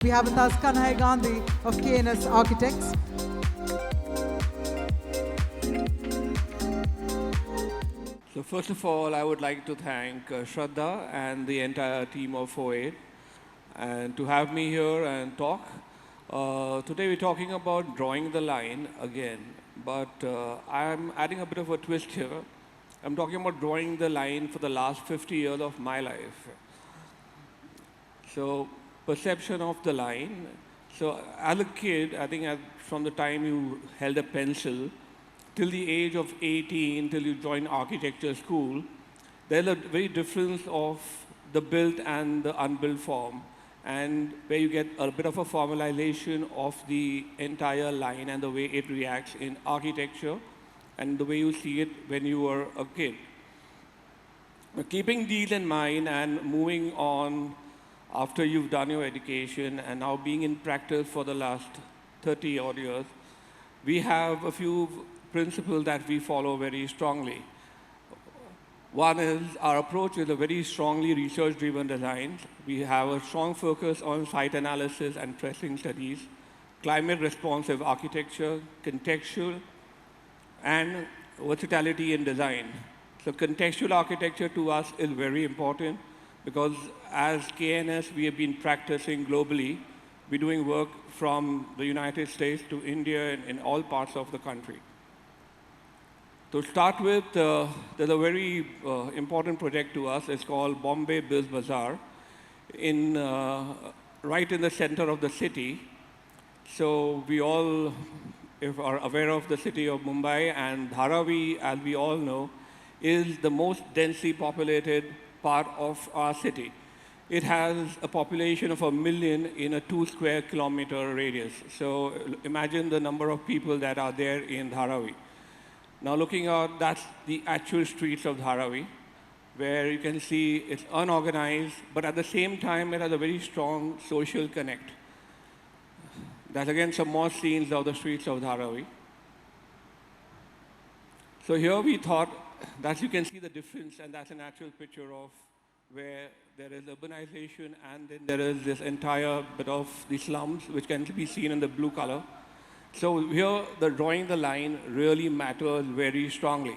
We have with us Kanhai Gandhi of KNS Architects. So first of all, I would like to thank Shraddha and the entire team of FOAID and to have me here and talk. Today we're talking about drawing the line again, but I'm adding a bit of a twist here. I'm talking about drawing the line for the last 50 years of my life. So perception of the line. So as a kid, I think from the time you held a pencil till the age of 18, till you join architecture school, there's a very difference of the built and the unbuilt form, and where you get a bit of a formalization of the entire line and the way it reacts in architecture and the way you see it when you were a kid. Now, keeping these in mind and moving on after you've done your education and now being in practice for the last 30 odd years, we have a few principles that we follow very strongly. One is our approach is a very strongly research-driven design. We have a strong focus on site analysis and pressing studies, climate-responsive architecture, contextual, and versatility in design. So contextual architecture to us is very important because as KNS, we have been practicing globally. We're doing work from the United States to India and in all parts of the country. To start with, there's a very important project to us. It's called Bombay Build Bazaar, right in the center of the city. So we all are aware of the city of Mumbai, and Dharavi, as we all know, is the most densely populated part of our city. It has a population of 1 million in a 2 square kilometer radius. So imagine the number of people that are there in Dharavi. Now looking out, that's the actual streets of Dharavi, where you can see it's unorganized, but at the same time, it has a very strong social connect. That's again some more scenes of the streets of Dharavi. So here we thought that you can see the difference, and that's an actual picture of where there is urbanization, and then there is this entire bit of the slums, which can be seen in the blue color. So here, the drawing the line really matters very strongly.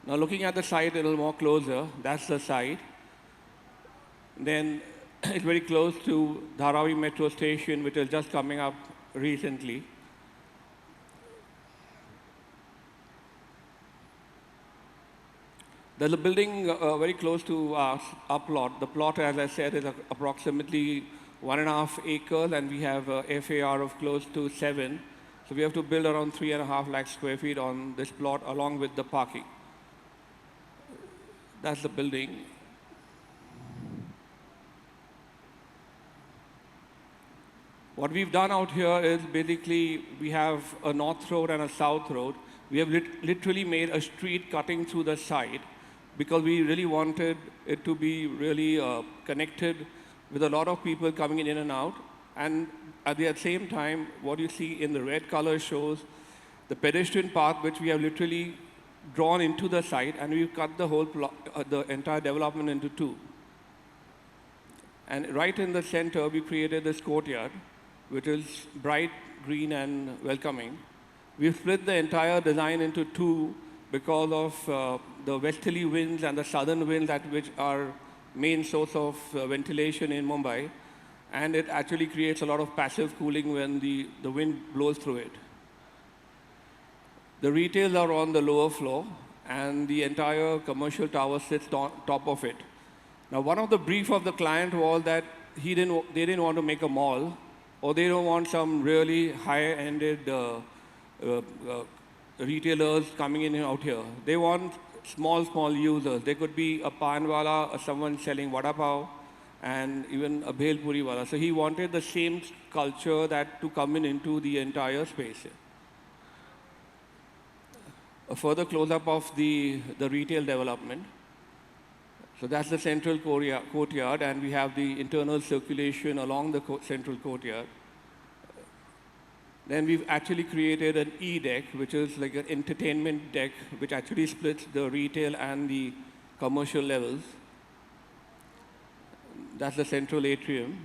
Now looking at the site a little more closer, that's the site. Then it's very close to Dharavi metro station, which is just coming up recently. There's a building very close to our plot. The plot, as I said, is approximately 1.5 acres, and we have a FAR of close to 7. So we have to build around 3.5 lakh square feet on this plot, along with the parking. That's the building. What we've done out here is basically we have a north road and a south road. We have literally made a street cutting through the site because we really wanted it to be really connected with a lot of people coming in and out. And at the same time, what you see in the red color shows the pedestrian path, which we have literally drawn into the site, and we've cut the whole the entire development into two. And right in the center, we created this courtyard, which is bright green and welcoming. We've split the entire design into two because of the westerly winds and the southern winds, which are main source of ventilation in Mumbai, and it actually creates a lot of passive cooling when the wind blows through it. The retails are on the lower floor, and the entire commercial tower sits on top of it. Now, one of the brief of the client was that they didn't want to make a mall, or they don't want some really high-ended retailers coming in and out here. They want small users. They could be a panwala or someone selling vada pav, and even a bhel puri wala. So he wanted the same culture to come into the entire space. A further close-up of the retail development. So that's the central courtyard, and we have the internal circulation along the central courtyard. Then we've actually created an E-deck, which is like an entertainment deck, which actually splits the retail and the commercial levels. That's the central atrium.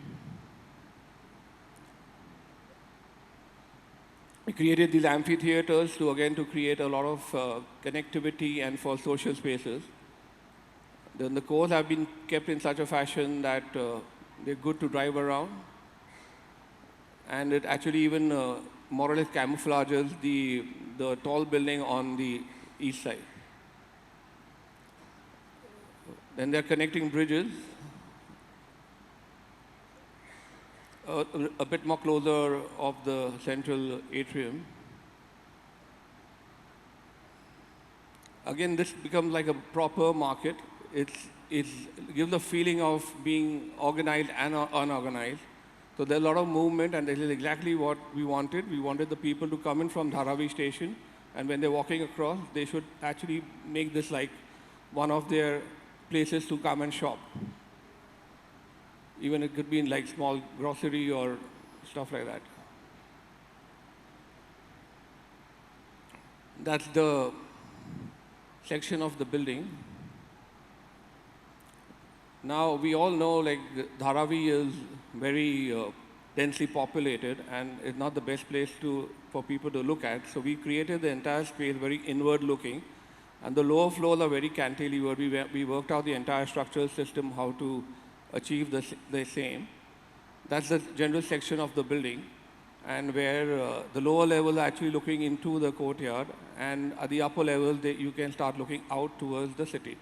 We created these amphitheatres to create a lot of connectivity and for social spaces. Then the cores have been kept in such a fashion that they're good to drive around. And it actually even more or less camouflages the tall building on the east side. Then they're connecting bridges a bit more closer of the central atrium. Again, this becomes like a proper market. It gives a feeling of being organized and unorganized. So there's a lot of movement, and this is exactly what we wanted. We wanted the people to come in from Dharavi station, and when they're walking across, they should actually make this like one of their places to come and shop. Even it could be in like small grocery or stuff like that. That's the section of the building. Now, we all know like Dharavi is very densely populated and it's not the best place for people to look at. So we created the entire space very inward looking. And the lower floors are very cantilevered. We worked out the entire structural system, how to achieve the same. That's the general section of the building, and where the lower level are actually looking into the courtyard, and at the upper level, you can start looking out towards the city.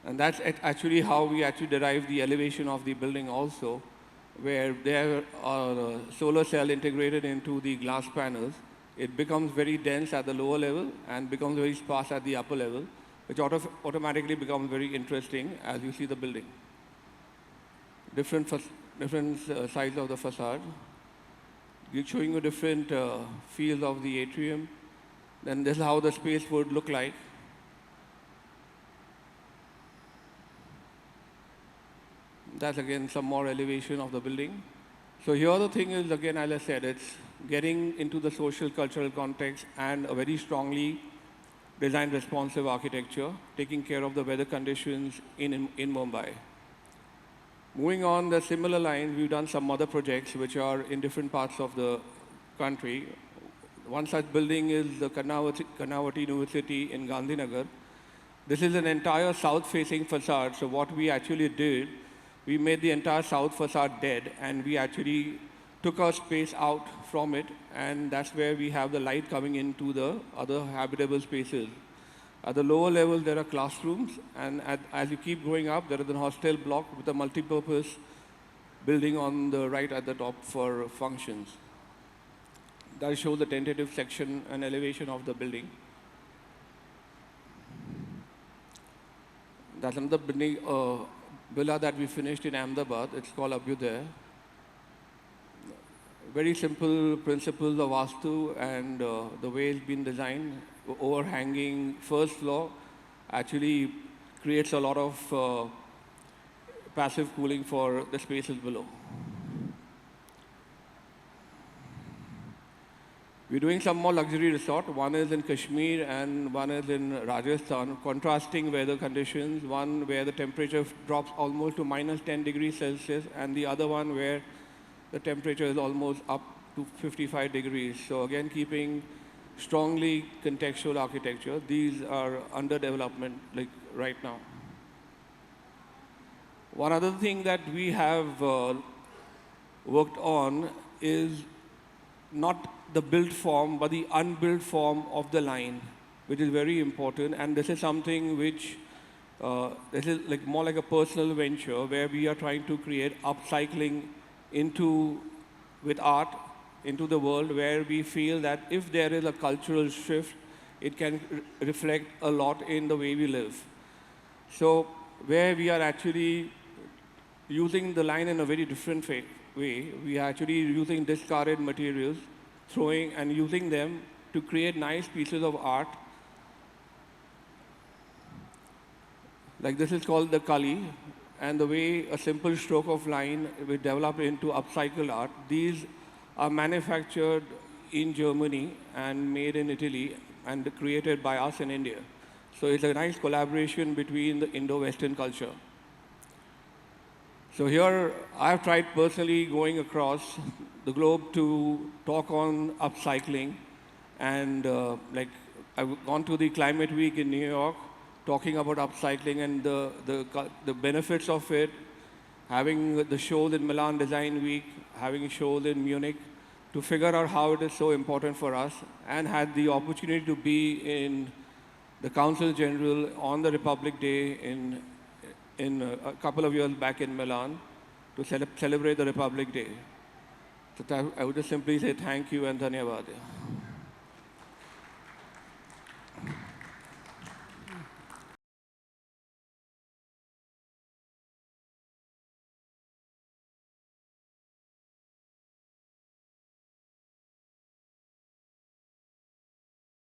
And that's actually how we actually derive the elevation of the building also, where there are solar cell integrated into the glass panels. It becomes very dense at the lower level and becomes very sparse at the upper level, which automatically becomes very interesting as you see the building. Different sides of the facade, showing you different fields of the atrium. Then this is how the space would look like. That's again some more elevation of the building. So here the thing is, again, as I said, it's getting into the social cultural context and a very strongly designed responsive architecture, taking care of the weather conditions in Mumbai. Moving on the similar lines, we've done some other projects which are in different parts of the country. One such building is the Kanhai University in Gandhinagar. This is an entire south-facing facade. So what we actually did, we made the entire south facade dead, and we actually took our space out from it, and that's where we have the light coming into the other habitable spaces. At the lower level, there are classrooms, and as you keep going up, there is a hostel block with a multi-purpose building on the right at the top for functions. That shows the tentative section and elevation of the building. That's another building, villa that we finished in Ahmedabad. It's called Abhyudaya. Very simple principles of Vastu and the way it's been designed. Overhanging first floor actually creates a lot of passive cooling for the spaces below. We're doing some more luxury resort. One is in Kashmir and one is in Rajasthan, contrasting weather conditions. One where the temperature drops almost to minus 10 degrees Celsius, and the other one where the temperature is almost up to 55 degrees. So again, keeping strongly contextual architecture. These are under development like right now. One other thing that we have worked on is not the built form, but the unbuilt form of the line, which is very important. And this is something which, this is like more like a personal venture where we are trying to create upcycling with art into the world, where we feel that if there is a cultural shift, it can reflect a lot in the way we live. So where we are actually using the line in a very different way, we are actually using discarded materials, throwing and using them to create nice pieces of art. Like this is called the Kali, and the way a simple stroke of line will develop into upcycled art. These are manufactured in Germany and made in Italy and created by us in India. So it's a nice collaboration between the Indo-Western culture. So here, I've tried personally going across the globe to talk on upcycling, and like I've gone to the Climate Week in New York, talking about upcycling and the benefits of it, having the shows in Milan Design Week, having shows in Munich, to figure out how it is so important for us, and had the opportunity to be in the Council General on the Republic Day in a couple of years back in Milan to celebrate the Republic Day. So I would just simply say thank you and dhanyavad.